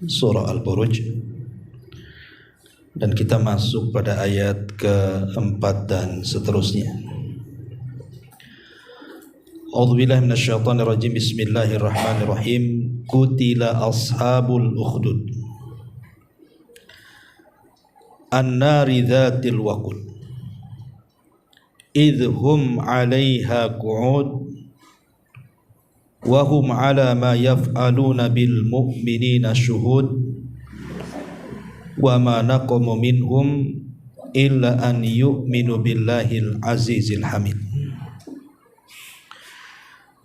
surah Al-Buruj, dan kita masuk pada ayat keempat dan seterusnya. A'udzubillahi minasyaitonirrajim. Bismillahirrahmanirrahim. Qutila ashabul ukhdud an-nari dzatil waqud idhum 'alaiha qu'ud wa hum 'ala ma yaf'aluna bil mu'minina syuhud wa ma naqamu minhum illa an yu'minu billahil azizil hamid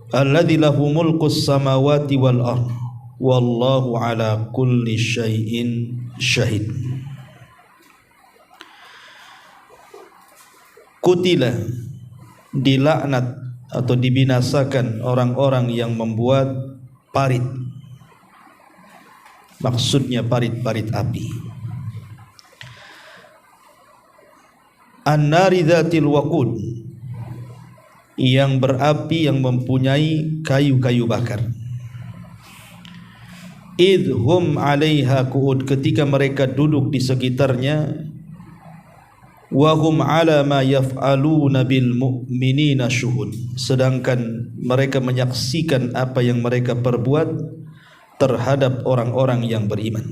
alladzi lahu mulkus samawati wal ardh wallahu 'ala kulli syai'in syahid. Kutila, dilaknat atau dibinasakan orang-orang yang membuat parit, maksudnya parit-parit api. An-nari dzatil waqud, yang berapi, yang mempunyai kayu-kayu bakar. Idhum 'alaiha qu'ud, ketika mereka duduk di sekitarnya. Wa hum 'ala ma yaf'aluna bil mu'minina syuhud, sedangkan mereka menyaksikan apa yang mereka perbuat terhadap orang-orang yang beriman.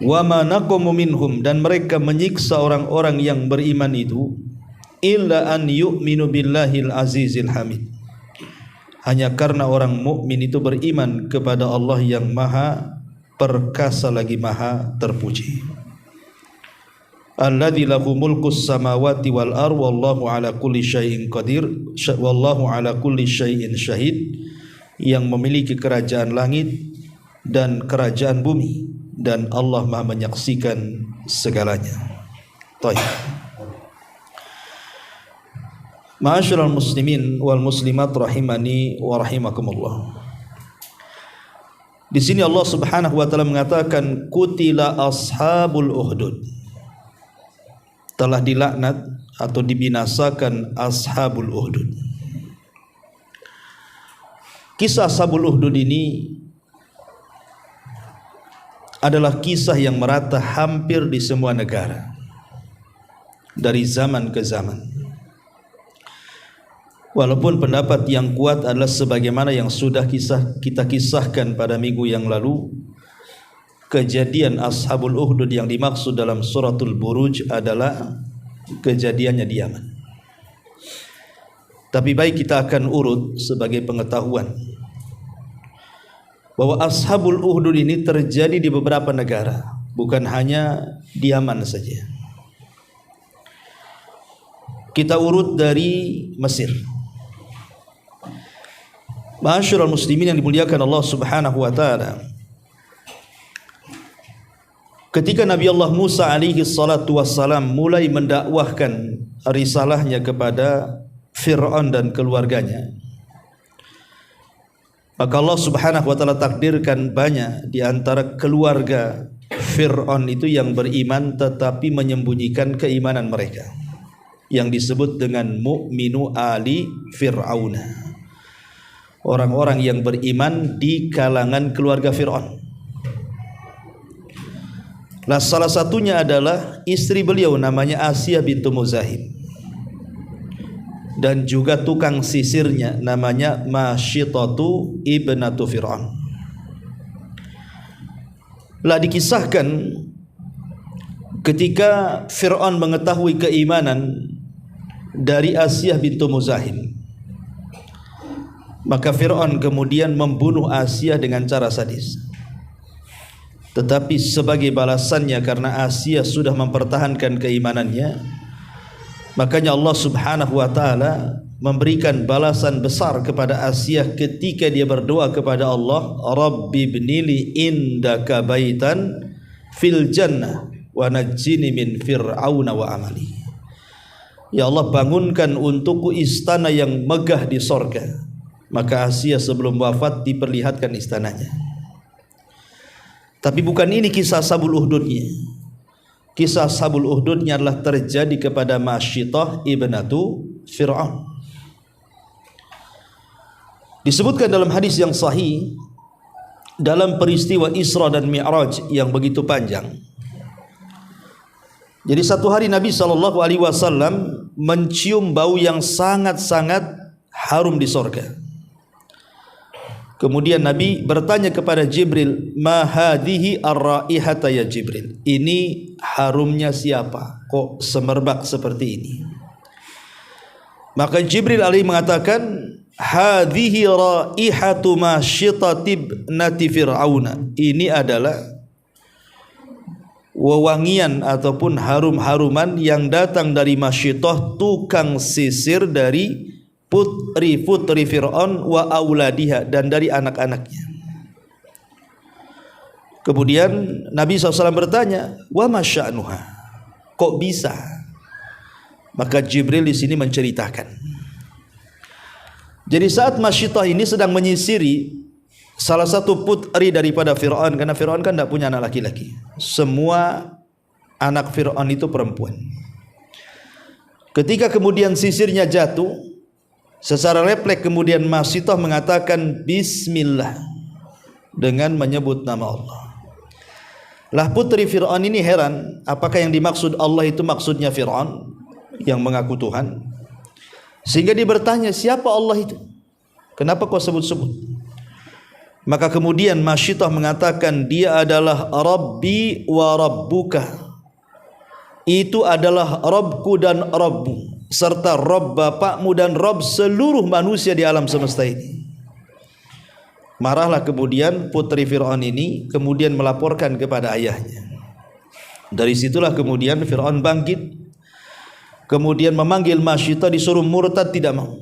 Wa ma naqamu minhum, dan mereka menyiksa orang-orang yang beriman itu illa an yu'minu billahil azizil hamid, hanya karena orang mukmin itu beriman kepada Allah yang maha perkasa lagi maha terpuji. Alladzi lahu mulkus samawati wal ardh wallahu ala kulli syai'in qadir wallahu ala kulli syai'in syahid, yang memiliki kerajaan langit dan kerajaan bumi, dan Allah maha menyaksikan segalanya. Baik. Ma'asyiral muslimin wal muslimat rahimani wa rahimakumullah. Di sini Allah Subhanahu wa taala mengatakan qutila ashabul ukhdud, telah dilaknat atau dibinasakan ashabul ukhdud. Kisah ashabul ukhdud ini adalah kisah yang merata hampir di semua negara dari zaman ke zaman. Walaupun pendapat yang kuat adalah sebagaimana yang sudah kita kisahkan pada minggu yang lalu, kejadian ashabul ukhdud yang dimaksud dalam suratul Buruj adalah kejadiannya di Yaman. Tapi baik kita akan urut sebagai pengetahuan bahwa ashabul ukhdud ini terjadi di beberapa negara, bukan hanya di Yaman saja. Kita urut dari Mesir. Ma'asyiral muslimin yang dimuliakan Allah Subhanahu wa taala, ketika Nabi Allah Musa alaihi salatu wassalam mulai mendakwahkan risalahnya kepada Fir'aun dan keluarganya, maka Allah Subhanahu wa taala takdirkan banyak di antara keluarga Fir'aun itu yang beriman tetapi menyembunyikan keimanan mereka, yang disebut dengan mu'minu ali Fir'auna, orang-orang yang beriman di kalangan keluarga Fir'aun. Nah, salah satunya adalah istri beliau namanya Asia bintu Muzahim, dan juga tukang sisirnya namanya Masyitatu ibnatu Fir'aun. Lah dikisahkan ketika Fir'aun mengetahui keimanan dari Asia bintu Muzahim, maka Fir'aun kemudian membunuh Asia dengan cara sadis. Tetapi sebagai balasannya karena Asia sudah mempertahankan keimanannya, makanya Allah Subhanahu wa taala memberikan balasan besar kepada Asia ketika dia berdoa kepada Allah, Rabbi ibnili indaka baitan fil jannah wa najjini min fir'auna wa amali. Ya Allah, bangunkan untukku istana yang megah di sorga. Maka Asia sebelum wafat diperlihatkan istananya. Tapi bukan ini kisah ashabul ukhdudnya. Kisah ashabul ukhdudnya adalah terjadi kepada Masyitah ibnatu Fir'aun. Disebutkan dalam hadis yang sahih, dalam peristiwa Isra dan Mi'raj yang begitu panjang. Jadi satu hari Nabi SAW mencium bau yang sangat-sangat harum di sorga. Kemudian Nabi bertanya kepada Jibril, "Ma hadhihi ar-raihata ya Jibril?" Ini harumnya siapa? Kok semerbak seperti ini? Maka Jibril alaihi mengatakan, "Hadhihi raihatu masyitatib nati Fir'auna." Ini adalah wewangian ataupun harum-haruman yang datang dari Masyitah, tukang sisir dari putri-putri Fir'aun wa auladiha, dan dari anak-anaknya. Kemudian Nabi SAW bertanya, "Wa masya'nuha?" Kok bisa? Maka Jibril di sini menceritakan. Jadi saat Masyitah ini sedang menyisiri salah satu putri daripada Fir'aun, karena Fir'aun kan tidak punya anak laki-laki. Semua anak Fir'aun itu perempuan. Ketika kemudian sisirnya jatuh, secara refleks kemudian Masyitah mengatakan Bismillah dengan menyebut nama Allah. Lah putri Fir'aun ini heran, apakah yang dimaksud Allah itu maksudnya Fir'aun yang mengaku Tuhan? Sehingga dia bertanya, siapa Allah itu? Kenapa kau sebut-sebut? Maka kemudian Masyitah mengatakan, dia adalah Rabbi wa Rabbuka. Itu adalah Rabbku dan Rabbu, serta Rabb bapakmu dan Rabb seluruh manusia di alam semesta ini. Marahlah kemudian putri Fir'aun ini, kemudian melaporkan kepada ayahnya. Dari situlah kemudian Fir'aun bangkit, kemudian memanggil Masyitah, disuruh murtad, tidak mau.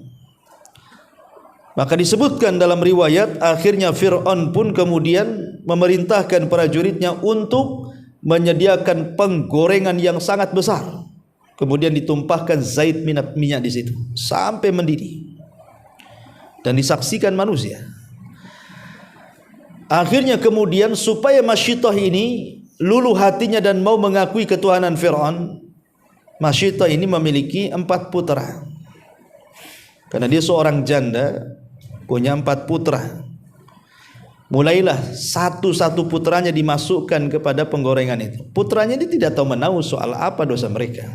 Maka disebutkan dalam riwayat, akhirnya Fir'aun pun kemudian memerintahkan prajuritnya untuk menyediakan penggorengan yang sangat besar. Kemudian ditumpahkan zait minyak di situ sampai mendidih dan disaksikan manusia. Akhirnya kemudian supaya Masyitah ini luluh hatinya dan mau mengakui ketuhanan Fir'aun, Masyitah ini memiliki 4 putra. Karena dia seorang janda, punya 4 putra. Mulailah satu-satu putranya dimasukkan kepada penggorengan itu. Putranya ini tidak tahu menahu soal apa dosa mereka,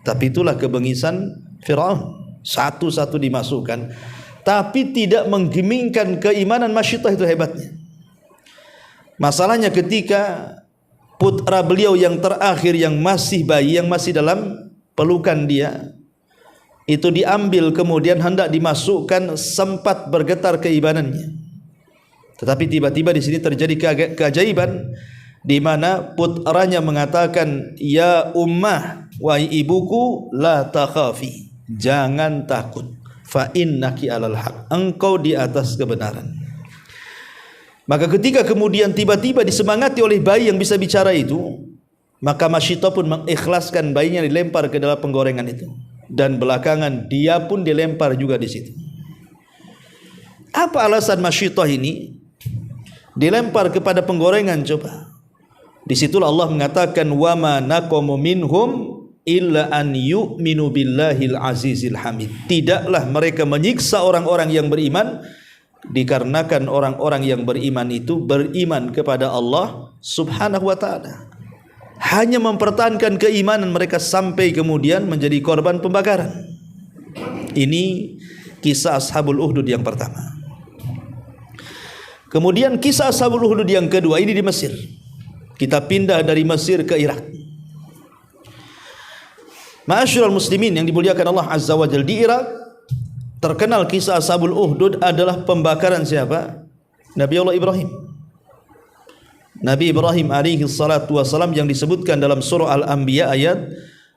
tapi itulah kebengisan Fir'aun. Satu-satu dimasukkan, tapi tidak menggemingkan keimanan Masyitah. Itu hebatnya. Masalahnya ketika putra beliau yang terakhir, yang masih bayi, yang masih dalam pelukan dia, itu diambil kemudian hendak dimasukkan, sempat bergetar keimanannya. Tetapi tiba-tiba di sini terjadi keajaiban, di mana putranya mengatakan, "Ya ummah, wahai ibuku, la takhafi, jangan takut, fa innaki alal haq, engkau di atas kebenaran." Maka ketika kemudian tiba-tiba disemangati oleh bayi yang bisa bicara itu, maka Masyitah pun mengikhlaskan bayinya, dilempar ke dalam penggorengan itu, dan belakangan dia pun dilempar juga di situ. Apa alasan Masyitah ini dilempar kepada penggorengan? Coba. Disitulah Allah mengatakan, wa ma naqamu minhum illa an yu'minu billahil azizil hamid. Tidaklah mereka menyiksa orang-orang yang beriman, dikarenakan orang-orang yang beriman itu beriman kepada Allah subhanahu wa ta'ala. Hanya mempertahankan keimanan mereka sampai kemudian menjadi korban pembakaran. Ini kisah Ashabul Ukhdud yang pertama. Kemudian kisah Ashabul Ukhdud yang kedua, ini di Mesir. Kita pindah dari Mesir ke Irak. Ma'asyiral muslimin yang dimuliakan Allah Azza wa Jalla, di Irak terkenal kisah Ashabul Ukhdud adalah pembakaran siapa? Nabi Allah Ibrahim. Nabi Ibrahim alaihi salatu wassalam yang disebutkan dalam surah Al-Anbiya ayat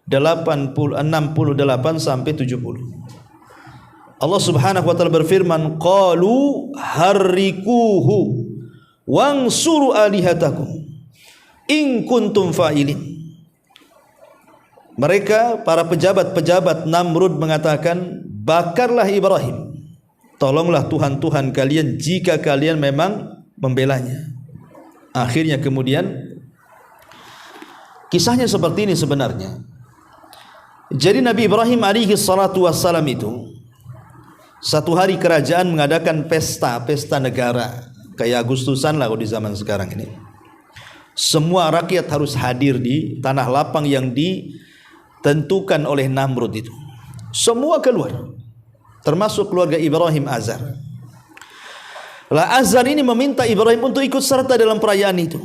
68 sampai 70. Allah Subhanahu wa taala berfirman, qalu harrikuhu wansuru alihatakum in kuntum fa'ilin. Mereka, para pejabat-pejabat Namrud, mengatakan, bakarlah Ibrahim, tolonglah Tuhan-Tuhan kalian jika kalian memang membelanya. Akhirnya kemudian kisahnya seperti ini sebenarnya. Jadi Nabi Ibrahim alaihi salatu wassalam itu, satu hari kerajaan mengadakan pesta negara kayak Agustusan lah kalau di zaman sekarang ini. Semua rakyat harus hadir di tanah lapang yang ditentukan oleh Namrud itu. Semua keluar, termasuk keluarga Ibrahim Azar. Lah Azar ini meminta Ibrahim untuk ikut serta dalam perayaan itu.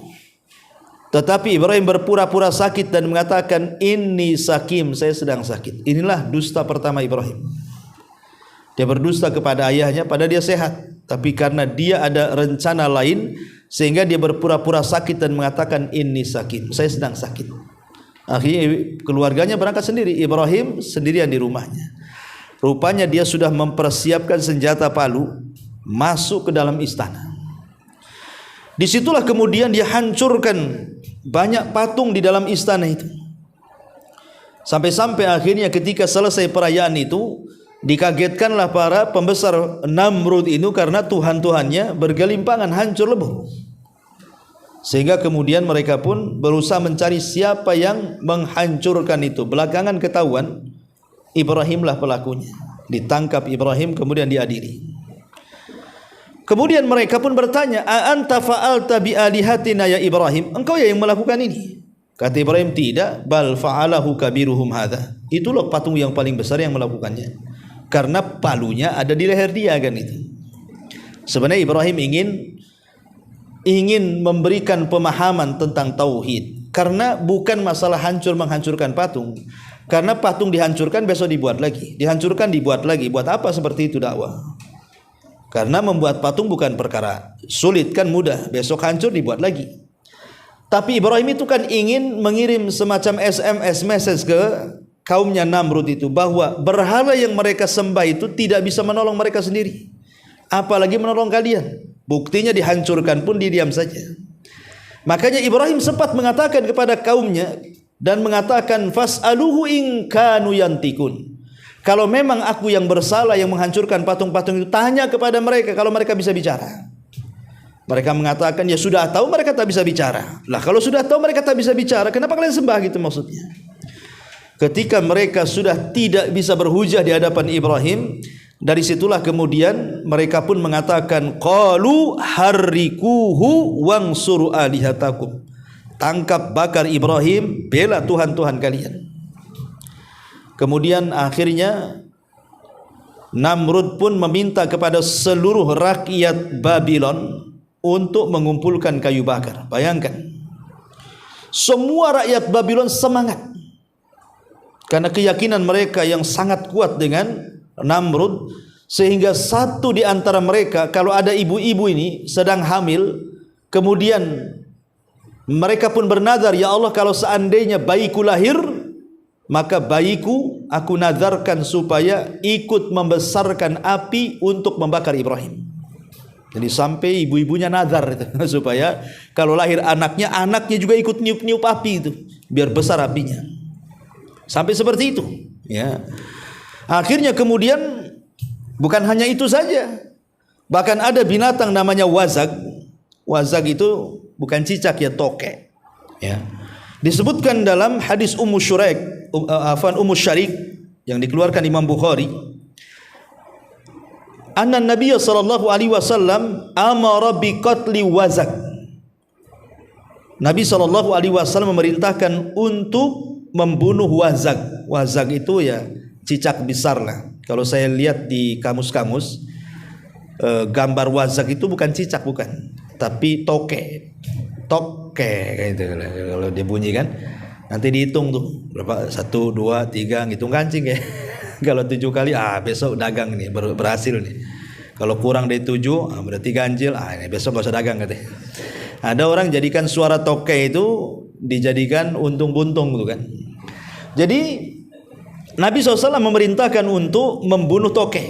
Tetapi Ibrahim berpura-pura sakit dan mengatakan, "Inni sakim, saya sedang sakit." Inilah dusta pertama Ibrahim. Dia berdusta kepada ayahnya padahal dia sehat, tapi karena dia ada rencana lain sehingga dia berpura-pura sakit dan mengatakan, "Inni sakim, saya sedang sakit." Akhirnya keluarganya berangkat sendiri, Ibrahim sendirian di rumahnya. Rupanya dia sudah mempersiapkan senjata palu, masuk ke dalam istana. Disitulah kemudian dia hancurkan banyak patung di dalam istana itu. Sampai-sampai akhirnya ketika selesai perayaan itu, dikagetkanlah para pembesar Namrud itu karena Tuhan-Tuhannya bergelimpangan, hancur lebur. Sehingga kemudian mereka pun berusaha mencari siapa yang menghancurkan itu. Belakangan ketahuan Ibrahimlah pelakunya. Ditangkap Ibrahim kemudian diadili. Kemudian mereka pun bertanya, "A anta fa'alta bi alihatina ya Ibrahim?" Engkau yang melakukan ini? Kata Ibrahim, "Tidak, bal fa'alahu kabiruhum hadza." Itulah patung yang paling besar yang melakukannya. Karena palunya ada di leher dia kan itu. Sebenarnya Ibrahim ingin memberikan pemahaman tentang tauhid. Karena bukan masalah hancur menghancurkan patung. Karena patung dihancurkan besok dibuat lagi, dihancurkan dibuat lagi. Buat apa seperti itu dakwah? Karena membuat patung bukan perkara sulit, kan mudah, besok hancur dibuat lagi. Tapi Ibrahim itu kan ingin mengirim semacam SMS message ke kaumnya Namrud itu, bahwa berhala yang mereka sembah itu tidak bisa menolong mereka sendiri, apalagi menolong kalian. Buktinya dihancurkan pun diam saja. Makanya Ibrahim sempat mengatakan kepada kaumnya dan mengatakan, "Fas'aluhu in kanu yantikun." Kalau memang aku yang bersalah yang menghancurkan patung-patung itu, tanya kepada mereka kalau mereka bisa bicara. Mereka mengatakan, ya sudah tahu mereka tak bisa bicara. Lah kalau sudah tahu mereka tak bisa bicara, kenapa kalian sembah gitu maksudnya? Ketika mereka sudah tidak bisa berhujah di hadapan Ibrahim, dari situlah kemudian mereka pun mengatakan, qalu harrikuhu wangsuru alihatakum. Tangkap bakar Ibrahim, bela Tuhan-Tuhan kalian. Kemudian akhirnya Namrud pun meminta kepada seluruh rakyat Babylon untuk mengumpulkan kayu bakar. Bayangkan, semua rakyat Babylon semangat karena keyakinan mereka yang sangat kuat dengan Namrud, sehingga satu di antara mereka, kalau ada ibu-ibu ini sedang hamil, kemudian mereka pun bernazar, ya Allah, kalau seandainya bayiku lahir, maka bayiku aku nazarkan supaya ikut membesarkan api untuk membakar Ibrahim. Jadi sampai ibu-ibunya nazar itu, supaya kalau lahir anaknya juga ikut niup-niup api itu, biar besar apinya. Sampai seperti itu, ya. Akhirnya kemudian bukan hanya itu saja, bahkan ada binatang namanya wazag. Wazag itu bukan cicak ya, toke. Ya. Disebutkan dalam hadis Ummu Syarik yang dikeluarkan Imam Bukhari, anna Nabiy sallallahu alaihi wasallam amara bi qatli wazag. Nabi sallallahu alaihi wasallam memerintahkan untuk membunuh wazag. Wazag itu ya cicak besar lah. Kalau saya lihat di kamus-kamus, gambar wazag itu bukan cicak, bukan, tapi toke. Toke kayak gitu. Kalau dia bunyi kan, nanti dihitung tuh berapa, 1, 2, 3, ngitung kancing ya. Kalau 7 kali, besok dagang nih, berhasil nih. Kalau kurang dari 7, berarti ganjil, ini besok gak usah dagang katanya. Ada orang jadikan suara toke itu dijadikan untung-buntung tuh kan. Jadi Nabi SAW memerintahkan untuk membunuh toke.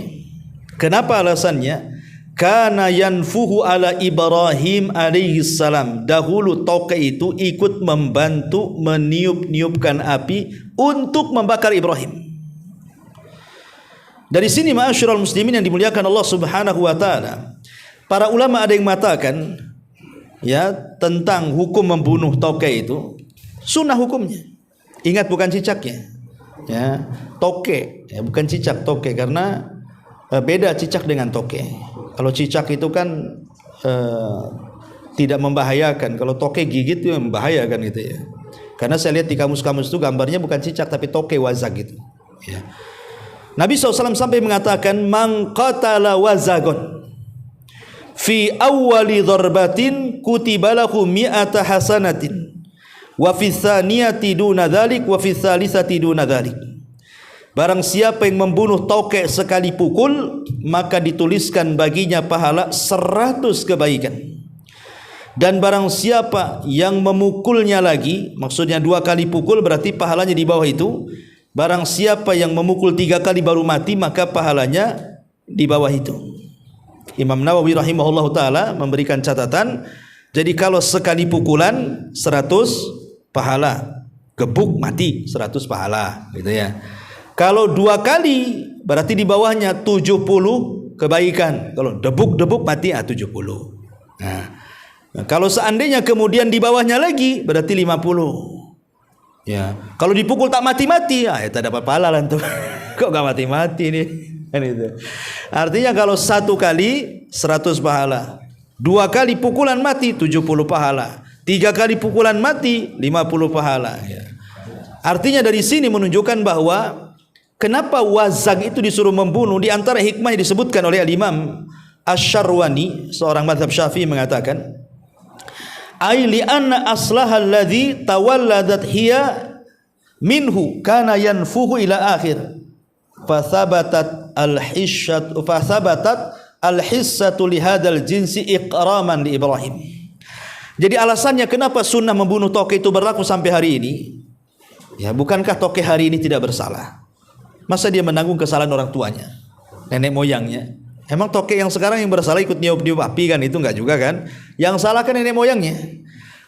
Kenapa alasannya? Kana yanfuhu ala Ibrahim alaihi salam. Dahulu toke itu ikut membantu meniup-niupkan api untuk membakar Ibrahim. Dari sini ma'asyiral muslimin yang dimuliakan Allah Subhanahu wa taala, para ulama ada yang mengatakan ya tentang hukum membunuh toke itu sunnah hukumnya. Ingat, bukan cicaknya. Ya, toke, ya, bukan cicak, toke, karena beda cicak dengan toke. Kalau cicak itu kan tidak membahayakan. Kalau toke gigit itu membahayakan gitu ya. Karena saya lihat di kamus-kamus itu gambarnya bukan cicak tapi toke wazag gitu. Ya. Nabi SAW sampai mengatakan, man qatala wazagon fi awwali dharbatin kutibalahu mi'ata hasanatin wa fi tsaniyati duna dzalik wa fi tsalitsati duna dzalik. Barang siapa yang membunuh tokek sekali pukul, maka dituliskan baginya pahala 100 kebaikan. Dan barang siapa yang memukulnya lagi, maksudnya 2 kali pukul berarti pahalanya di bawah itu. Barang siapa yang memukul 3 kali baru mati, maka pahalanya di bawah itu. Imam Nawawi rahimahullahu taala memberikan catatan, jadi kalau sekali pukulan 100 pahala, gebuk mati 100 pahala gitu ya. Kalau 2 kali berarti di bawahnya 70 kebaikan. Kalau debuk-debuk mati 70. Nah, kalau seandainya kemudian di bawahnya lagi berarti 50. Ya. Kalau dipukul tak mati-mati, ya tak dapat pahala lah tuh. Kok gak mati-mati nih? Kan itu. Artinya kalau 1 kali 100 pahala, 2 kali pukulan mati 70 pahala, 3 kali pukulan mati 50 pahala. Ya. Artinya dari sini menunjukkan bahwa kenapa wazag itu disuruh membunuh. Di antara hikmah yang disebutkan oleh Al-Imam Asy-Syarwani, seorang mazhab Syafi'i, mengatakan, ai li anna aslaha alladhi tawalladat hiya minhu kana yanfuhu ila akhir fa thabatat al-hissatu li hadzal jinsi iqraman li Ibrahim. Jadi alasannya kenapa sunnah membunuh toke itu berlaku sampai hari ini, ya bukankah toke hari ini tidak bersalah? Masa dia menanggung kesalahan orang tuanya, nenek moyangnya? Emang toke yang sekarang yang bersalah ikut niup-niup api kan? Itu enggak juga kan? Yang salah kan nenek moyangnya.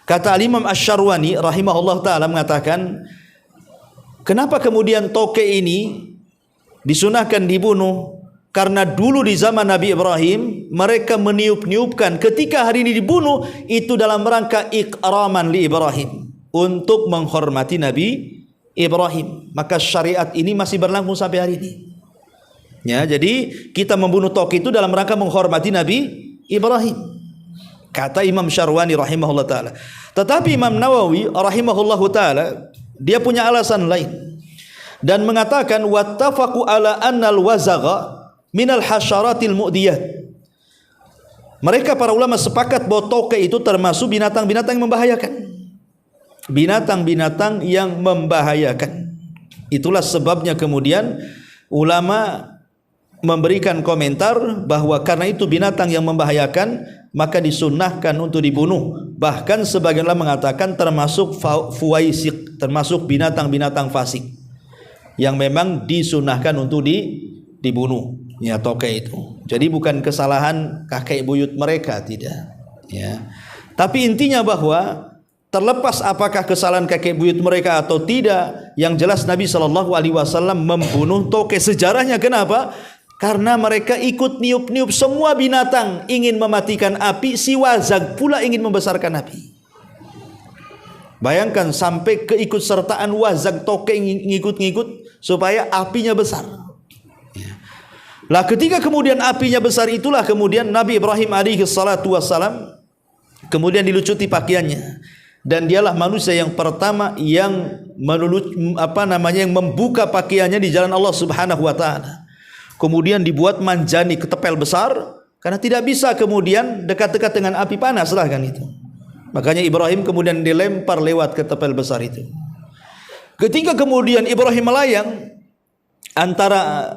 Kata Imam Asy-Syarwani rahimahullah ta'ala mengatakan, kenapa kemudian toke ini disunahkan dibunuh? Karena dulu di zaman Nabi Ibrahim mereka meniup-niupkan ketika hari ini dibunuh itu dalam rangka ikraman li Ibrahim, untuk menghormati Nabi Ibrahim. Maka syariat ini masih berlangsung sampai hari ini. Ya, jadi kita membunuh toke itu dalam rangka menghormati Nabi Ibrahim, kata Imam Syarwani rahimahullah ta'ala. Tetapi Imam Nawawi rahimahullah ta'ala dia punya alasan lain dan mengatakan wattafaqu ala annal wazagha minal hasyaratil mu'diyat. Mereka para ulama sepakat bahwa toke itu termasuk binatang-binatang yang membahayakan. Binatang-binatang yang membahayakan. Itulah sebabnya kemudian ulama memberikan komentar bahwa karena itu binatang yang membahayakan maka disunnahkan untuk dibunuh. Bahkan sebagian ulama mengatakan termasuk fuwaisik, termasuk binatang-binatang fasik yang memang disunnahkan untuk dibunuh. Ya, toke itu. Jadi bukan kesalahan kakek buyut mereka, tidak. Ya. Tapi intinya bahwa terlepas apakah kesalahan kakek buyut mereka atau tidak, yang jelas Nabi SAW membunuh toke. Sejarahnya kenapa? Karena mereka ikut niup-niup semua binatang ingin mematikan api, si wazag pula ingin membesarkan api. Bayangkan sampai keikutsertaan wazag toke ngikut-ngikut supaya apinya besar. Lah ketika kemudian apinya besar itulah kemudian Nabi Ibrahim alaihi salatu wassalam kemudian dilucuti pakaiannya, dan dialah manusia yang pertama yang yang membuka pakaiannya di jalan Allah Subhanahu wa taala. Kemudian dibuat manjani, ketepel besar, karena tidak bisa kemudian dekat-dekat dengan api panas lah kan itu. Makanya Ibrahim kemudian dilempar lewat ketepel besar itu. Ketika kemudian Ibrahim melayang antara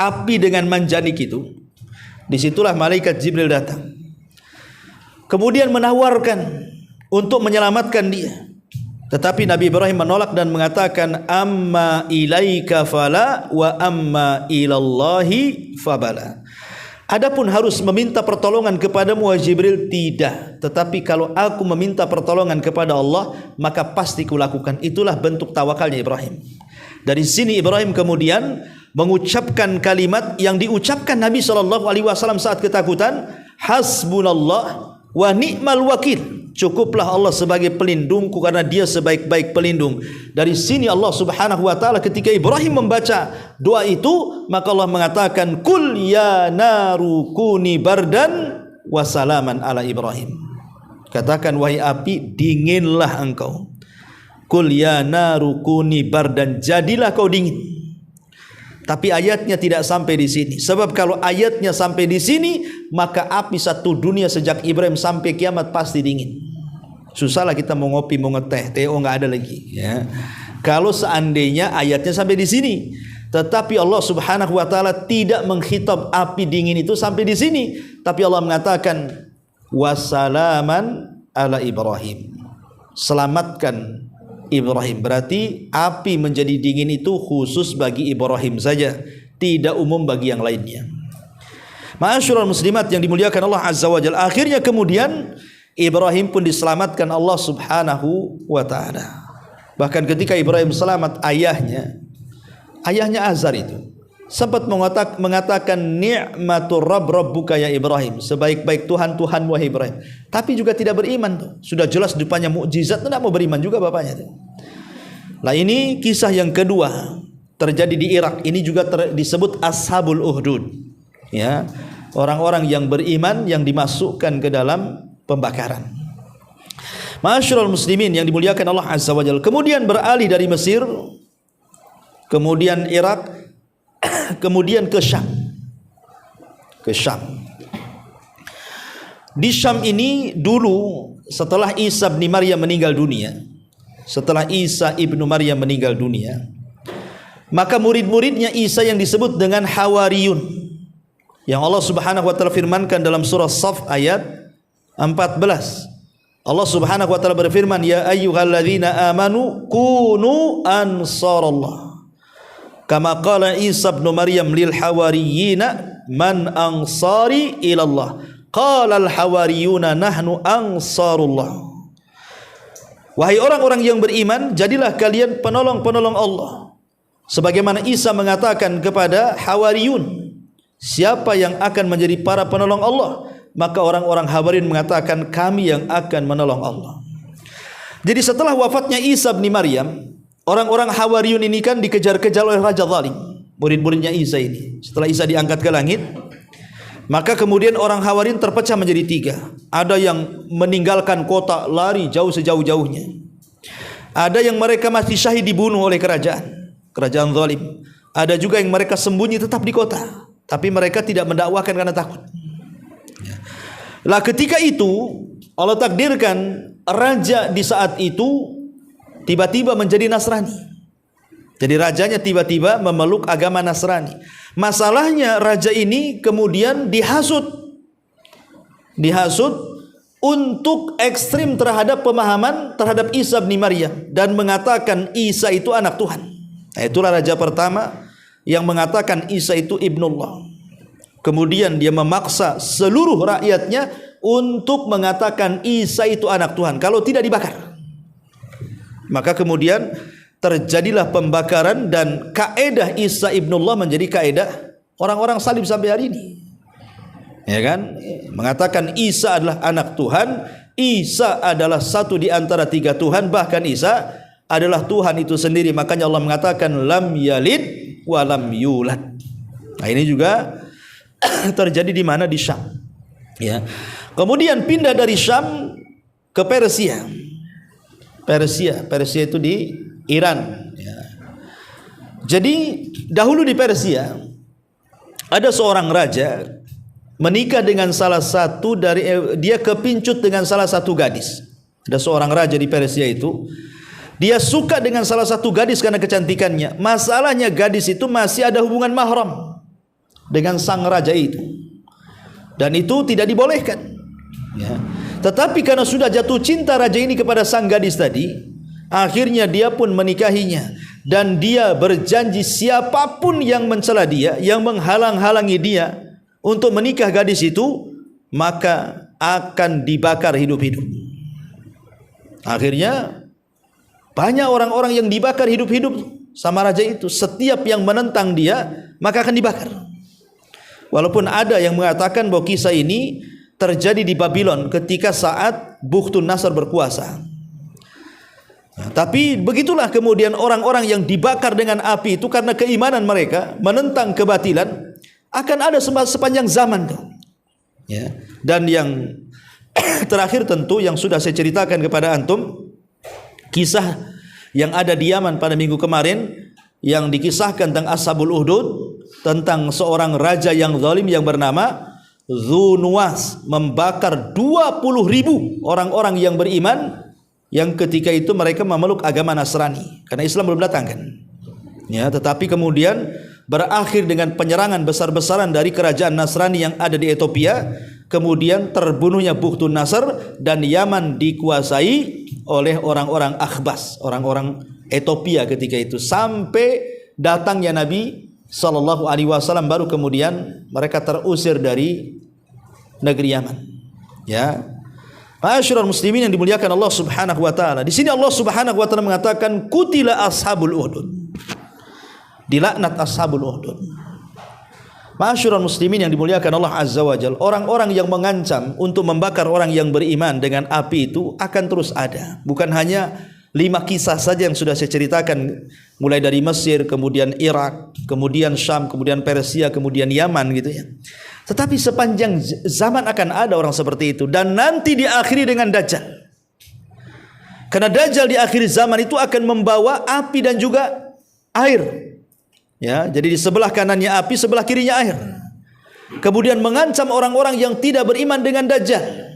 api dengan manjanik itu, disitulah malaikat Jibril datang. Kemudian menawarkan untuk menyelamatkan dia. Tetapi Nabi Ibrahim menolak dan mengatakan amma ilaika fala wa amma ilallahi fabala. Adapun harus meminta pertolongan kepadamu wahai Jibril, tidak. Tetapi kalau aku meminta pertolongan kepada Allah, maka pasti kulakukan. Itulah bentuk tawakalnya Ibrahim. Dari sini Ibrahim kemudian mengucapkan kalimat yang diucapkan Nabi SAW saat ketakutan, hasbunallah wa ni'mal wakil. Cukuplah Allah sebagai pelindungku karena dia sebaik-baik pelindung. Dari sini Allah Subhanahu wa taala ketika Ibrahim membaca doa itu, maka Allah mengatakan kul ya naru kuni bardan wasalaman ala Ibrahim. Katakan wahai api, dinginlah engkau. Qul ya naru kuni bardan, jadilah kau dingin. Tapi ayatnya tidak sampai di sini. Sebab kalau ayatnya sampai di sini, maka api satu dunia sejak Ibrahim sampai kiamat pasti dingin. Susahlah kita mau ngopi, mau ngeteh, TO nggak ada lagi. Ya. Kalau seandainya ayatnya sampai di sini, tetapi Allah Subhanahu wa taala tidak mengkhitab api dingin itu sampai di sini, tapi Allah mengatakan wasalaman ala Ibrahim. Selamatkan Ibrahim. Berarti api menjadi dingin itu khusus bagi Ibrahim saja, tidak umum bagi yang lainnya. Ma'asyiral muslimat yang dimuliakan Allah Azza wa Jalla, akhirnya kemudian Ibrahim pun diselamatkan Allah Subhanahu wa taala. Bahkan ketika Ibrahim selamat, ayahnya Azar itu sempat mengatakan ni'matur rabb rabbuka ya Ibrahim, sebaik-baik Tuhan Tuhan wahai Ibrahim. Tapi juga tidak beriman tuh. Sudah jelas depannya mukjizat, tidak mau beriman juga bapaknya tuh. Nah, ini kisah yang kedua terjadi di Irak. Ini juga disebut Ashabul Uhdud. Ya, orang-orang yang beriman yang dimasukkan ke dalam pembakaran. Ma'asyiral muslimin yang dimuliakan Allah Azza wa Jalla. Kemudian beralih dari Mesir, kemudian Irak, kemudian ke Syam. Di Syam ini dulu setelah Isa bin Maryam meninggal dunia, maka murid-muridnya Isa yang disebut dengan Hawariyun, yang Allah Subhanahu wa taala firmankan dalam surah Shaf ayat 14. Allah Subhanahu wa taala berfirman, ya ayyuhalladzina amanu kunu ansarallah. Kama qala Isa ibn Maryam lil hawariyina man ansari ilallah. Qala al hawariyuna nahnu ansarullah. Wahai orang-orang yang beriman, jadilah kalian penolong-penolong Allah. Sebagaimana Isa mengatakan kepada Hawariyun, siapa yang akan menjadi para penolong Allah? Maka orang-orang Hawariyun mengatakan, kami yang akan menolong Allah. Jadi setelah wafatnya Isa bin Maryam, orang-orang Hawariyun ini kan dikejar-kejar oleh raja zalim, murid-muridnya Isa ini. Setelah Isa diangkat ke langit, maka kemudian orang Hawariyun terpecah menjadi tiga. Ada yang meninggalkan kota, lari jauh sejauh-jauhnya. Ada yang mereka masih syahid dibunuh oleh kerajaan zalim. Ada juga yang mereka sembunyi tetap di kota, tapi mereka tidak mendakwakan karena takut. Lah ketika itu Allah takdirkan raja di saat itu tiba-tiba menjadi Nasrani. Jadi rajanya tiba-tiba memeluk agama Nasrani. Masalahnya raja ini kemudian dihasut untuk ekstrim terhadap pemahaman terhadap Isa bin Maryam dan mengatakan Isa itu anak Tuhan. Nah, itulah raja pertama yang mengatakan Isa itu ibnullah. Kemudian dia memaksa seluruh rakyatnya untuk mengatakan Isa itu anak Tuhan, kalau tidak dibakar. Maka kemudian terjadilah pembakaran dan kaedah Isa ibnullah menjadi kaedah orang-orang salib sampai hari ini. Ya kan? Mengatakan Isa adalah anak Tuhan, Isa adalah satu di antara tiga Tuhan, bahkan Isa adalah Tuhan itu sendiri. Makanya Allah mengatakan lam yalid wa lam yulad. Nah, ini juga terjadi di mana? Di Syam. Ya. Kemudian pindah dari Syam ke Persia. Persia itu di Iran. Ya. Jadi dahulu di Persia ada seorang raja menikah dengan salah satu dari dia kepincut dengan salah satu gadis. Ada seorang raja di Persia itu, dia suka dengan salah satu gadis karena kecantikannya. Masalahnya gadis itu masih ada hubungan mahram dengan sang raja itu, dan itu tidak dibolehkan. Ya. Tetapi karena sudah jatuh cinta raja ini kepada sang gadis tadi, akhirnya dia pun menikahinya, dan dia berjanji siapapun yang mencela dia, yang menghalang-halangi dia untuk menikah gadis itu, maka akan dibakar hidup-hidup. Akhirnya banyak orang-orang yang dibakar hidup-hidup sama raja itu. Setiap yang menentang dia maka akan dibakar. Walaupun ada yang mengatakan bahwa kisah ini terjadi di Babylon ketika saat Bukhtun Nasr berkuasa. Nah, tapi begitulah kemudian orang-orang yang dibakar dengan api itu karena keimanan mereka menentang kebatilan, akan ada sepanjang zaman tuh. Ya. Dan yang terakhir tentu yang sudah saya ceritakan kepada antum, kisah yang ada di Yaman pada minggu kemarin yang dikisahkan tentang Ashabul Uhdud, tentang seorang raja yang zalim yang bernama Dzunuwas membakar 20.000 orang-orang yang beriman yang ketika itu mereka memeluk agama Nasrani karena Islam belum datang kan. Ya, tetapi kemudian berakhir dengan penyerangan besar-besaran dari kerajaan Nasrani yang ada di Ethiopia, kemudian terbunuhnya Bukhtun Nasr dan Yaman dikuasai oleh orang-orang Akhbas, orang-orang Ethiopia ketika itu, sampai datangnya Nabi sallallahu alaihi wasallam baru kemudian mereka terusir dari negeri Yaman. Ya. Ma'asyiral muslimin yang dimuliakan Allah Subhanahu wa taala. Di sini Allah Subhanahu wa taala mengatakan kutila ashabul uhdud. Dilaknat ashabul uhdud. Ma'asyiral muslimin yang dimuliakan Allah Azza wa Jalla, orang-orang yang mengancam untuk membakar orang yang beriman dengan api itu akan terus ada. Bukan hanya 5 kisah saja yang sudah saya ceritakan, mulai dari Mesir, kemudian Irak, kemudian Syam, kemudian Persia, kemudian Yaman gitu ya. Tetapi sepanjang zaman akan ada orang seperti itu, dan nanti diakhiri dengan Dajjal. Karena Dajjal di akhir zaman itu akan membawa api dan juga air. Ya, jadi di sebelah kanannya api, sebelah kirinya air. Kemudian mengancam orang-orang yang tidak beriman dengan Dajjal.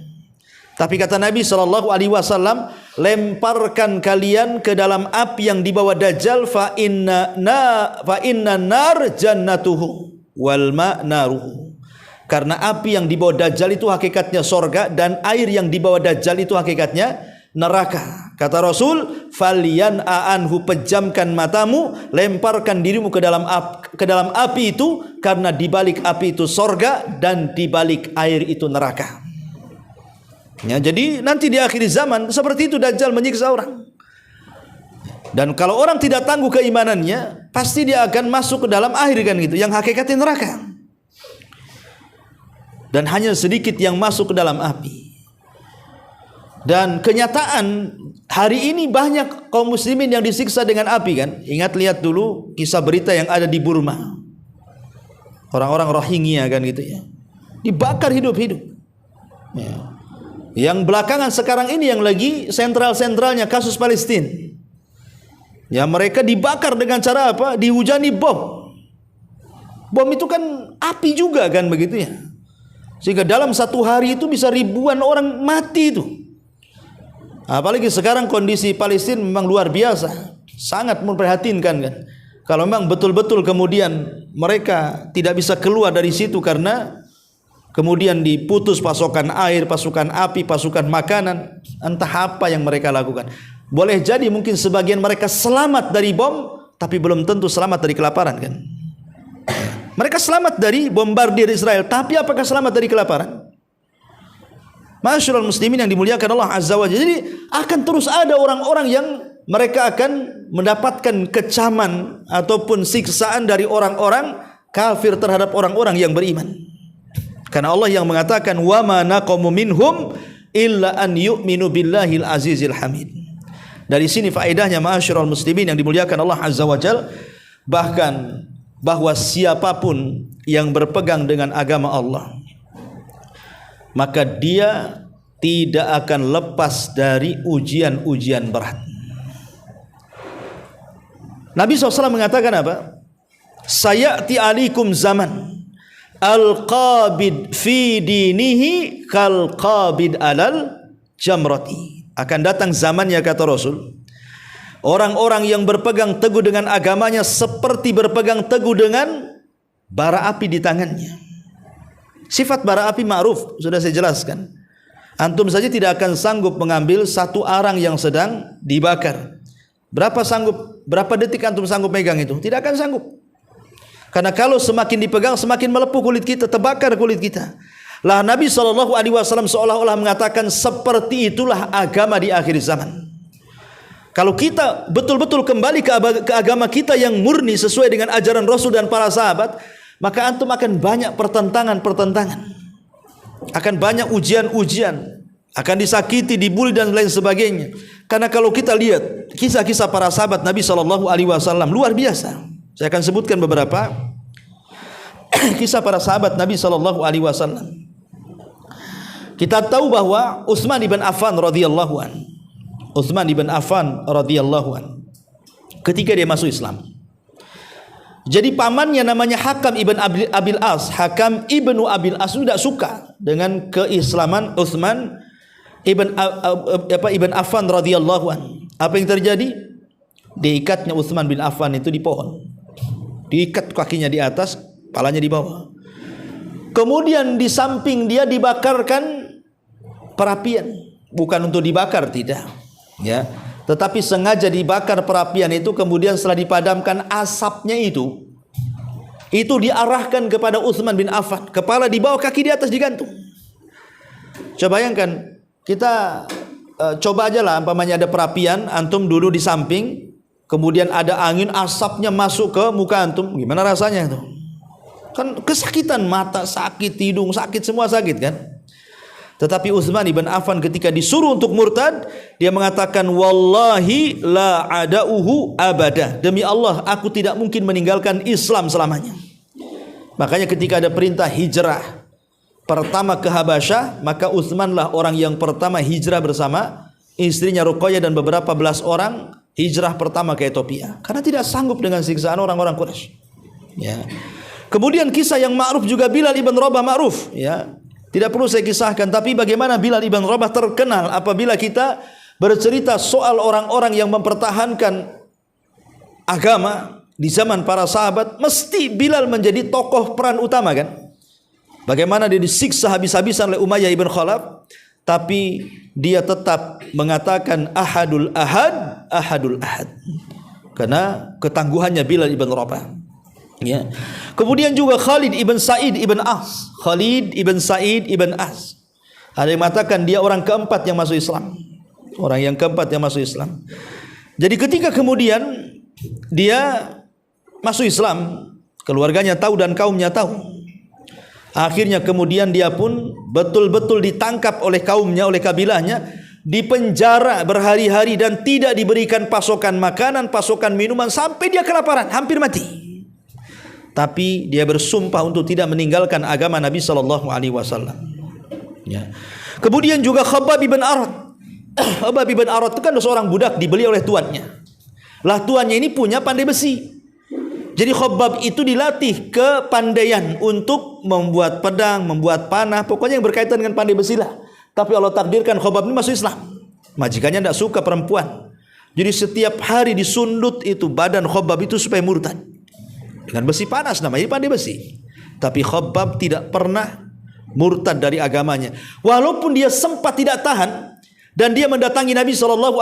Tapi kata Nabi SAW, lemparkan kalian ke dalam api yang dibawa Dajjal, fa inna nar jannatuhu wal ma naruhu. Karena api yang dibawa Dajjal itu hakikatnya sorga, dan air yang dibawa Dajjal itu hakikatnya neraka. Kata Rasul, falian anhu, pejamkan matamu, lemparkan dirimu ke dalam api itu, karena di balik api itu sorga dan di balik air itu neraka. Ya, jadi nanti di akhir zaman seperti itu Dajjal menyiksa orang. Dan kalau orang tidak tangguh keimanannya, pasti dia akan masuk ke dalam air kan gitu, yang hakikatnya neraka. Dan hanya sedikit yang masuk ke dalam api. Dan kenyataan hari ini banyak kaum muslimin yang disiksa dengan api kan. Ingat, lihat dulu kisah berita yang ada di Burma. Orang-orang Rohingya kan gitu ya. Dibakar hidup-hidup. Ya. Yang belakangan sekarang ini yang lagi sentral-sentralnya kasus Palestina. Ya, mereka dibakar dengan cara apa? Dihujani bom. Bom itu kan api juga kan begitu ya. Sehingga dalam satu hari itu bisa ribuan orang mati itu. Apalagi sekarang kondisi Palestina memang luar biasa, sangat memprihatinkan kan. Kalau memang betul-betul kemudian mereka tidak bisa keluar dari situ karena kemudian diputus pasokan air, pasokan api, pasokan makanan, entah apa yang mereka lakukan. Boleh jadi mungkin sebagian mereka selamat dari bom, tapi belum tentu selamat dari kelaparan kan. Mereka selamat dari bombardir Israel, tapi apakah selamat dari kelaparan? Masyaallah muslimin yang dimuliakan Allah Azza wa Jalla. Jadi akan terus ada orang-orang yang mereka akan mendapatkan kecaman ataupun siksaan dari orang-orang kafir terhadap orang-orang yang beriman. Karena Allah yang mengatakan wa ma naqamu minhum illa an yu'minu billahil azizil hamid. Dari sini faedahnya ma'asyiral muslimin yang dimuliakan Allah Azza wa Jalla, bahkan bahwa siapapun yang berpegang dengan agama Allah, maka dia tidak akan lepas dari ujian-ujian berat. Nabi SAW mengatakan apa? Sayati alikum zaman al-qabid fi dinihi kal-qabid alal jamrati. Akan datang zamannya, kata Rasul, orang-orang yang berpegang teguh dengan agamanya seperti berpegang teguh dengan bara api di tangannya. Sifat bara api ma'ruf, sudah saya jelaskan. Antum saja tidak akan sanggup mengambil satu arang yang sedang dibakar. Berapa detik antum sanggup megang itu? Tidak akan sanggup. Karena kalau semakin dipegang semakin melepuh kulit kita, terbakar kulit kita. Lah Nabi SAW seolah-olah mengatakan seperti itulah agama di akhir zaman. Kalau kita betul-betul kembali ke agama kita yang murni sesuai dengan ajaran Rasul dan para sahabat, maka antum akan banyak pertentangan. Akan banyak ujian-ujian, akan disakiti, dibuli dan lain sebagainya. Karena kalau kita lihat kisah-kisah para sahabat Nabi SAW luar biasa. Saya akan sebutkan beberapa kisah para sahabat Nabi SAW. Kita tahu bahwa Utsman ibn Affan radhiyallahu an, ketika dia masuk Islam, jadi pamannya namanya Hakam ibn Abil As. Hakam ibnu Abil As tidak suka dengan keislaman Utsman ibn Affan radhiyallahu an. Apa yang terjadi? Diikatnya Utsman bin Affan itu di pohon. Diikat kakinya di atas, kepalanya di bawah. Kemudian di samping dia dibakarkan perapian, bukan untuk dibakar, tidak, ya, tetapi sengaja dibakar perapian itu. Kemudian setelah dipadamkan asapnya itu diarahkan kepada Utsman bin Affan, kepala di bawah, kaki di atas digantung. Coba bayangkan, kita coba aja lah, umpamanya ada perapian, antum duduk di samping, kemudian ada angin, asapnya masuk ke muka antum, gimana rasanya itu? Kan kesakitan, mata sakit, hidung sakit, semua sakit kan? Tetapi Utsman ibn Affan ketika disuruh untuk murtad, dia mengatakan, wallahi la ada'uhu abada, demi Allah aku tidak mungkin meninggalkan Islam selamanya. Makanya ketika ada perintah hijrah pertama ke Habasyah, maka Utsmanlah orang yang pertama hijrah bersama istrinya Ruqayyah dan beberapa belas orang, hijrah pertama ke Ethiopia karena tidak sanggup dengan siksaan orang-orang Quraisy, ya. Kemudian kisah yang ma'ruf juga Bilal ibn Rabah, ma'ruf, ya. Tidak perlu saya kisahkan, tapi bagaimana Bilal ibn Rabah terkenal apabila kita bercerita soal orang-orang yang mempertahankan agama di zaman para sahabat, mesti Bilal menjadi tokoh peran utama kan? Bagaimana dia disiksa habis-habisan oleh Umayyah ibn Khalaf, tapi dia tetap mengatakan ahadul ahad, ahadul ahad, karena ketangguhannya Bilal ibn Rabah, ya. Kemudian juga Khalid ibn Sa'id ibn As. Khalid ibn Sa'id ibn As, ada yang mengatakan dia orang keempat yang masuk Islam. Orang yang keempat yang masuk Islam. Jadi ketika kemudian dia masuk Islam, keluarganya tahu dan kaumnya tahu. Akhirnya kemudian dia pun betul-betul ditangkap oleh kaumnya, oleh kabilahnya, dipenjara berhari-hari dan tidak diberikan pasokan makanan, pasokan minuman, sampai dia kelaparan, hampir mati. Tapi dia bersumpah untuk tidak meninggalkan agama Nabi sallallahu alaihi wasallam, ya. Kemudian juga Khabbab ibn Arat. Khabbab ibn Arat itu kan seorang budak dibeli oleh tuannya. Lah tuannya ini punya pandai besi. Jadi Khabbab itu dilatih kepandaian untuk membuat pedang, membuat panah, pokoknya yang berkaitan dengan pandai besi lah. Tapi Allah takdirkan Khabbab ini masuk Islam. Majikannya tidak suka perempuan. Jadi setiap hari disundut itu badan Khabbab itu supaya murtad. Dengan besi panas, namanya pandai besi. Tapi Khabbab tidak pernah murtad dari agamanya. Walaupun dia sempat tidak tahan dan dia mendatangi Nabi SAW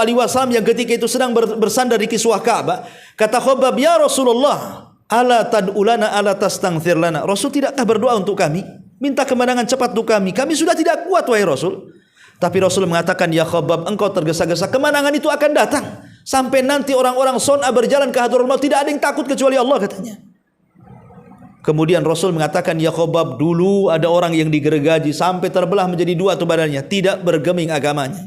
yang ketika itu sedang bersandar di kiswah Ka'bah. Kata Khabbab, ya Rasulullah, ala tad'ulana ala tastaghfir lana. Rasul tidakkah berdoa untuk kami? Minta kemenangan cepat untuk kami. Kami sudah tidak kuat wahai Rasul. Tapi Rasul mengatakan, ya Khabbab, engkau tergesa-gesa, kemenangan itu akan datang. Sampai nanti orang-orang Son'a berjalan ke Hadratul Maut, tidak ada yang takut kecuali Allah, katanya. Kemudian Rasul mengatakan, ya Khabbab, dulu ada orang yang digergaji sampai terbelah menjadi dua tuh badannya, tidak bergeming agamanya.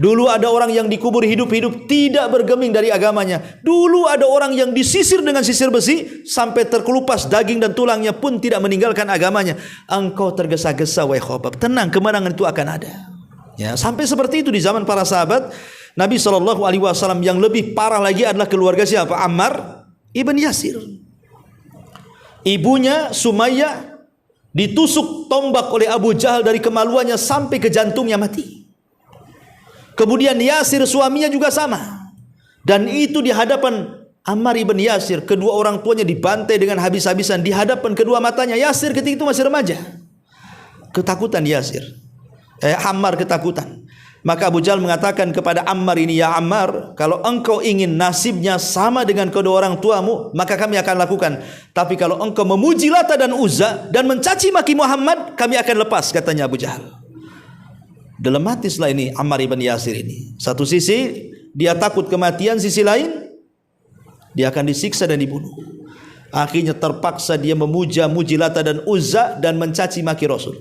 Dulu ada orang yang dikubur hidup-hidup, tidak bergeming dari agamanya. Dulu ada orang yang disisir dengan sisir besi sampai terkelupas daging dan tulangnya pun tidak meninggalkan agamanya. Engkau tergesa-gesa wahai Khabbab, tenang, kemenangan itu akan ada. Ya, sampai seperti itu di zaman para sahabat Nabi SAW. Yang lebih parah lagi adalah keluarga siapa? Ammar ibn Yasir. Ibunya Sumayyah ditusuk tombak oleh Abu Jahal dari kemaluannya sampai ke jantungnya mati. Kemudian Yasir suaminya juga sama. Dan itu di hadapan Ammar ibn Yasir, kedua orang tuanya dibantai dengan habis-habisan di hadapan kedua matanya. Yasir ketika itu masih remaja. Ketakutan Yasir. Ammar ketakutan. Maka Abu Jahal mengatakan kepada Ammar ini, ya Ammar, kalau engkau ingin nasibnya sama dengan kedua orang tuamu, maka kami akan lakukan. Tapi kalau engkau memuji Lata dan Uzza dan mencaci maki Muhammad, kami akan lepas, katanya Abu Jahal. Dilematislah ini Ammar ibn Yasir ini. Satu sisi dia takut kematian, sisi lain dia akan disiksa dan dibunuh. Akhirnya terpaksa dia memuja-muji Lata dan Uzza dan mencaci maki Rasul.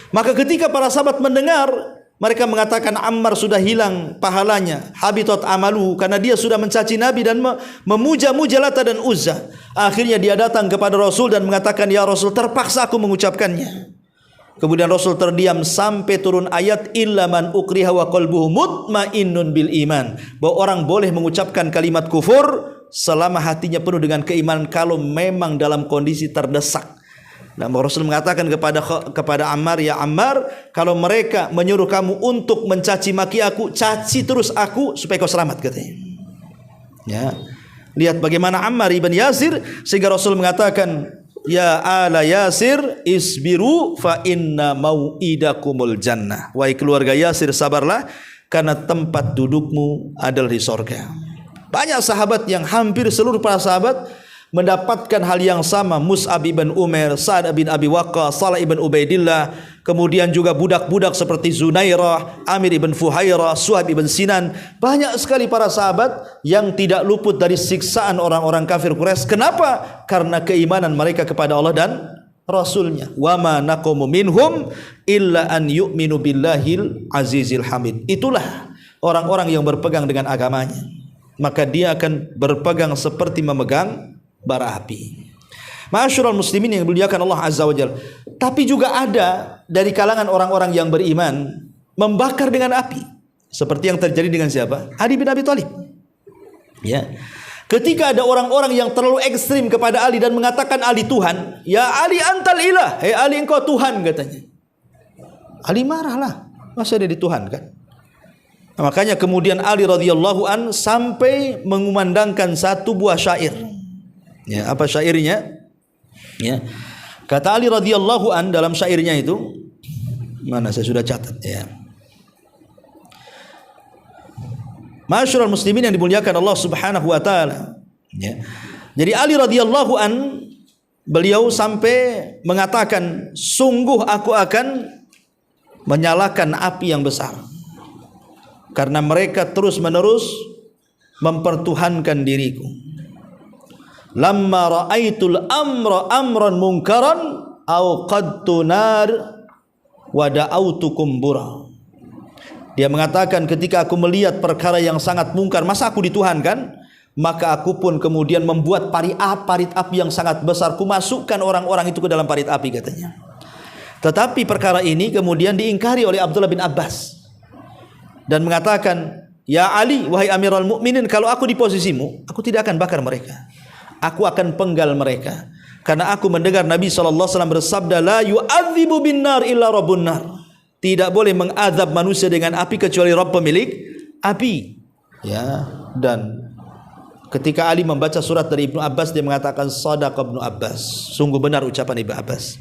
Maka ketika para sahabat mendengar, mereka mengatakan Ammar sudah hilang pahalanya, habitat amaluhu, karena dia sudah mencaci Nabi dan memuja-muja Lata dan Uzza. Akhirnya dia datang kepada Rasul dan mengatakan, ya Rasul, terpaksa aku mengucapkannya. Kemudian Rasul terdiam sampai turun ayat illa man ukriha wa qalbuhu mutmainnun bil iman, bahwa orang boleh mengucapkan kalimat kufur selama hatinya penuh dengan keimanan kalau memang dalam kondisi terdesak. Nah, Rasul mengatakan kepada Ammar, ya Ammar, kalau mereka menyuruh kamu untuk mencaci maki aku, caci terus aku supaya kau selamat, katanya. Ya. Lihat bagaimana Ammar ibn Yasir, sehingga Rasul mengatakan, ya ala Yasir isbiru fa inna mau'idakumul jannah. Wahai keluarga Yasir, sabarlah karena tempat dudukmu adalah di sorga. Banyak sahabat yang hampir seluruh para sahabat mendapatkan hal yang sama. Mus'ab ibn Umair, Sa'ad bin Abi Waqqas, Salah ibn Ubaidillah, kemudian juga budak-budak seperti Zunairah, Amir ibn Fuhairah, Suhaib ibn Sinan. Banyak sekali para sahabat yang tidak luput dari siksaan orang-orang kafir Quraisy. Kenapa? Karena keimanan mereka kepada Allah dan Rasulnya. Wa ma naqamu minhum illa an yu'minu billahil azizil hamid. Itulah orang-orang yang berpegang dengan agamanya, maka dia akan berpegang seperti memegang bara api. Ma'asyiral muslimin yang dimuliakan Allah Azza wa Jalla. Tapi juga ada dari kalangan orang-orang yang beriman membakar dengan api, seperti yang terjadi dengan siapa? Ali bin Abi Thalib. Ya. Ketika ada orang-orang yang terlalu ekstrim kepada Ali dan mengatakan Ali Tuhan, ya Ali antal ilah, hei Ali engkau Tuhan, katanya. Ali marahlah, masa dia dituhankan? Nah, makanya kemudian Ali radhiyallahu an sampai mengumandangkan satu buah syair. Ya, apa syairnya? Ya. Kata Ali radhiyallahu an dalam syairnya itu, mana saya sudah catat ya. Ma'asyiral muslimin yang dimuliakan Allah Subhanahu wa taala. Ya. Jadi Ali radhiyallahu an, beliau sampai mengatakan, sungguh aku akan menyalakan api yang besar karena mereka terus-menerus mempertuhankan diriku. Lamma ra'aitul amra amran munkaran auqadtu nar wa da'autukum bura. Dia mengatakan, ketika aku melihat perkara yang sangat mungkar, masa aku dituhankan, maka aku pun kemudian membuat parit api yang sangat besar, ku masukkan orang-orang itu ke dalam parit api, katanya. Tetapi perkara ini kemudian diingkari oleh Abdullah bin Abbas dan mengatakan, ya Ali, wahai Amirul Mukminin, kalau aku di posisimu, aku tidak akan bakar mereka. Aku akan penggal mereka, karena aku mendengar Nabi SAW bersabda, la yu'adzibu bin nar illa rabbun nar. Tidak boleh mengazab manusia dengan api kecuali Rabb pemilik api. Ya, dan ketika Ali membaca surat dari Ibnu Abbas, dia mengatakan shadaqa Ibnu Abbas, sungguh benar ucapan Ibnu Abbas.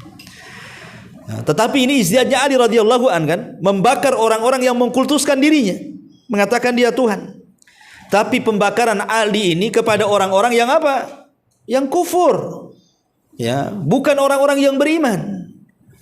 Nah, tetapi ini istiadatnya Ali radhiyallahu an, kan, membakar orang-orang yang mengkultuskan dirinya, mengatakan dia Tuhan. Tapi pembakaran Ali ini kepada orang-orang yang apa? Yang kufur, ya, bukan orang-orang yang beriman.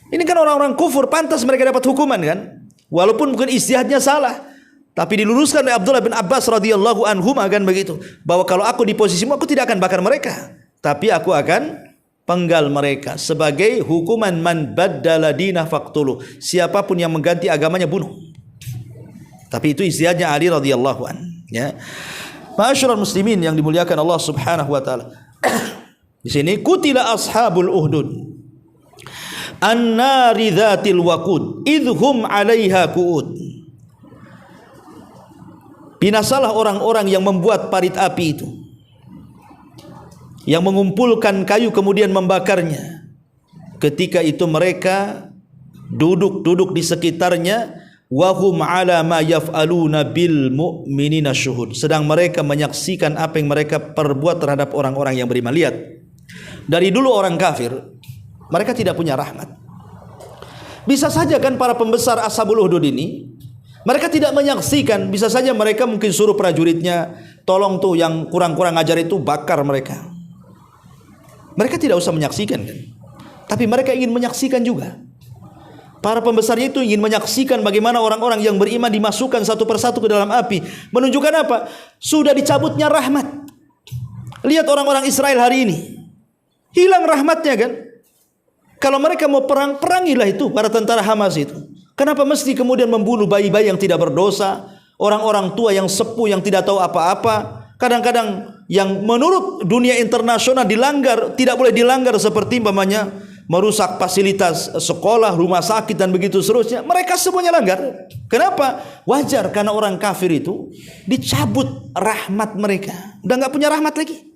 Ini kan orang-orang kufur, pantas mereka dapat hukuman, kan? Walaupun mungkin ijtihadnya salah, tapi diluruskan oleh Abdullah bin Abbas radhiyallahu anhu, kan begitu, bahwa kalau aku di posisimu, aku tidak akan bakar mereka, tapi aku akan penggal mereka sebagai hukuman man baddala dinah faqtulu. Siapapun yang mengganti agamanya, bunuh. Tapi itu ijtihadnya Ali radhiyallahu an, ya. Ma'asyiral muslimin yang dimuliakan Allah Subhanahu wa taala. Di sini kutila ashabul uhdud an-nari dzatil waqud idhum 'alaiha qu'ud. Binasalah orang-orang yang membuat parit api itu, yang mengumpulkan kayu kemudian membakarnya. Ketika itu mereka duduk di sekitarnya, wahum 'ala ma yaf'aluna bil mu'minina syuhud, sedang mereka menyaksikan apa yang mereka perbuat terhadap orang-orang yang beriman. Lihat, dari dulu orang kafir mereka tidak punya rahmat. Bisa saja kan para pembesar Ashabul Uhdud ini, mereka tidak menyaksikan, bisa saja mereka mungkin suruh prajuritnya, tolong tuh yang kurang-kurang ajar itu bakar mereka. Mereka tidak usah menyaksikan, kan? Tapi mereka ingin menyaksikan juga. Para pembesarnya itu ingin menyaksikan bagaimana orang-orang yang beriman dimasukkan satu persatu ke dalam api. Menunjukkan apa? Sudah dicabutnya rahmat. Lihat orang-orang Israel hari ini, hilang rahmatnya, kan? Kalau mereka mau perang, perangilah itu para tentara Hamas itu. Kenapa mesti kemudian membunuh bayi-bayi yang tidak berdosa, orang-orang tua yang sepuh yang tidak tahu apa-apa? Kadang-kadang yang menurut dunia internasional dilanggar, tidak boleh dilanggar, seperti umpamanya merusak fasilitas sekolah, rumah sakit dan begitu seterusnya. Mereka semuanya langgar. Kenapa? Wajar, karena orang kafir itu dicabut rahmat mereka. Udah nggak punya rahmat lagi.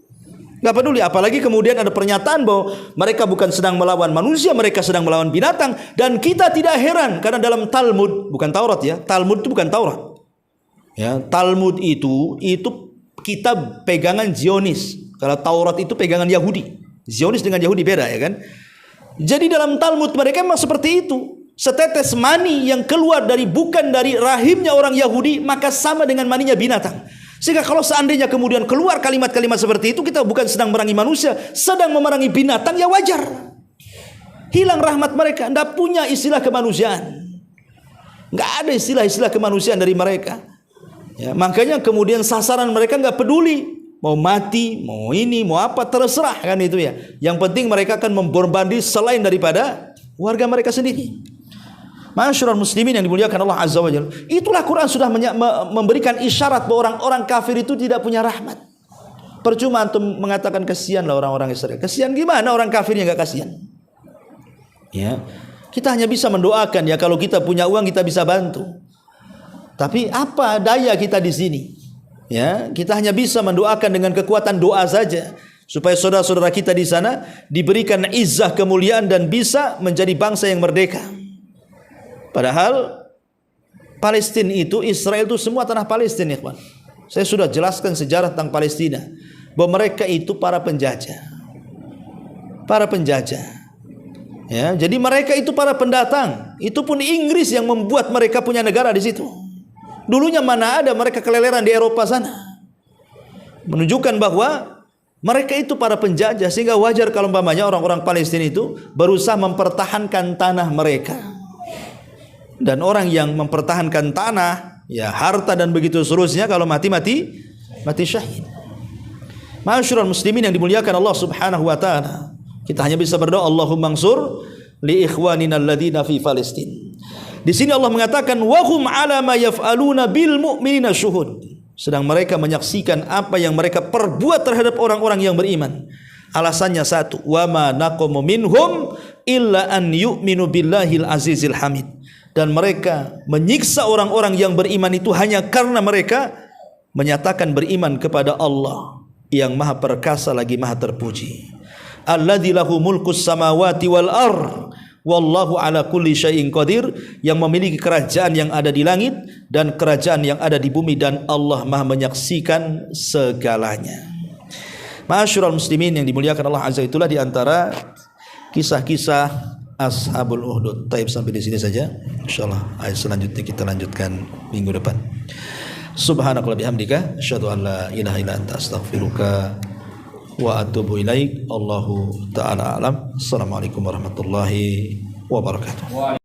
Nggak peduli, apalagi kemudian ada pernyataan bahwa mereka bukan sedang melawan manusia, mereka sedang melawan binatang. Dan kita tidak heran, karena dalam Talmud, bukan Taurat ya, Talmud itu bukan Taurat ya, Talmud itu kitab pegangan Zionis. Kalau Taurat itu pegangan Yahudi. Zionis dengan Yahudi beda ya kan. Jadi dalam Talmud mereka memang seperti itu. Setetes mani yang keluar bukan dari rahimnya orang Yahudi, maka sama dengan maninya binatang. Sehingga kalau seandainya kemudian keluar kalimat-kalimat seperti itu, kita bukan sedang memerangi manusia, sedang memerangi binatang, ya wajar. Hilang rahmat mereka, tidak punya istilah kemanusiaan. Nggak ada istilah-istilah kemanusiaan dari mereka. Ya, makanya kemudian sasaran mereka nggak peduli. Mau mati, mau ini, mau apa, terserah kan itu ya. Yang penting mereka akan membombardir selain daripada warga mereka sendiri. Masyarul muslimin yang dimuliakan Allah Azza wa Jalla. Itulah Quran sudah memberikan isyarat bahwa orang-orang kafir itu tidak punya rahmat. Percuma antum mengatakan kasihanlah orang-orang Israel. Kasihan gimana orang kafir yang enggak kasihan? Ya. Kita hanya bisa mendoakan ya, kalau kita punya uang kita bisa bantu. Tapi apa daya kita di sini? Ya, kita hanya bisa mendoakan dengan kekuatan doa saja supaya saudara-saudara kita di sana diberikan izzah, kemuliaan dan bisa menjadi bangsa yang merdeka. Padahal Palestina itu, Israel itu semua tanah Palestina, ikhwan. Saya sudah jelaskan sejarah tentang Palestina bahwa mereka itu para penjajah. Para penjajah. Ya, jadi mereka itu para pendatang. Itu pun Inggris yang membuat mereka punya negara di situ. Dulunya mana ada mereka keleleran di Eropa sana. Menunjukkan bahwa mereka itu para penjajah, sehingga wajar kalau umpamanya orang-orang Palestina itu berusaha mempertahankan tanah mereka. Dan orang yang mempertahankan tanah, ya harta dan begitu seterusnya, kalau mati syahid. Masyarul muslimin yang dimuliakan Allah Subhanahu wa taala. Kita hanya bisa berdoa, Allahumma ansur li ikhwanina alladhina fi Palestin. Di sini Allah mengatakan wahum ala ma yaf'aluna bil mu'minina syuhud. Sedang mereka menyaksikan apa yang mereka perbuat terhadap orang-orang yang beriman. Alasannya satu, wa ma naqamu minhum illa an yu'minu billahil azizil hamid. Dan mereka menyiksa orang-orang yang beriman itu hanya karena mereka menyatakan beriman kepada Allah yang Maha Perkasa lagi Maha Terpuji. Alladzi lahu mulkus samawati wal ardh wallahu ala kulli syai'in qadir, yang memiliki kerajaan yang ada di langit dan kerajaan yang ada di bumi, dan Allah Maha menyaksikan segalanya. Masyarul muslimin yang dimuliakan Allah Azza, itulah di antara kisah-kisah Ashabul Ukhdud. Taib, sampai di sini saja. Insyaallah ayat selanjutnya kita lanjutkan minggu depan. Subhanakallah bihamdika asyhadu an la ilaha illa anta astaghfiruka wa atubu ilaik. Allahu ta'ala alam. Assalamualaikum warahmatullahi wabarakatuh.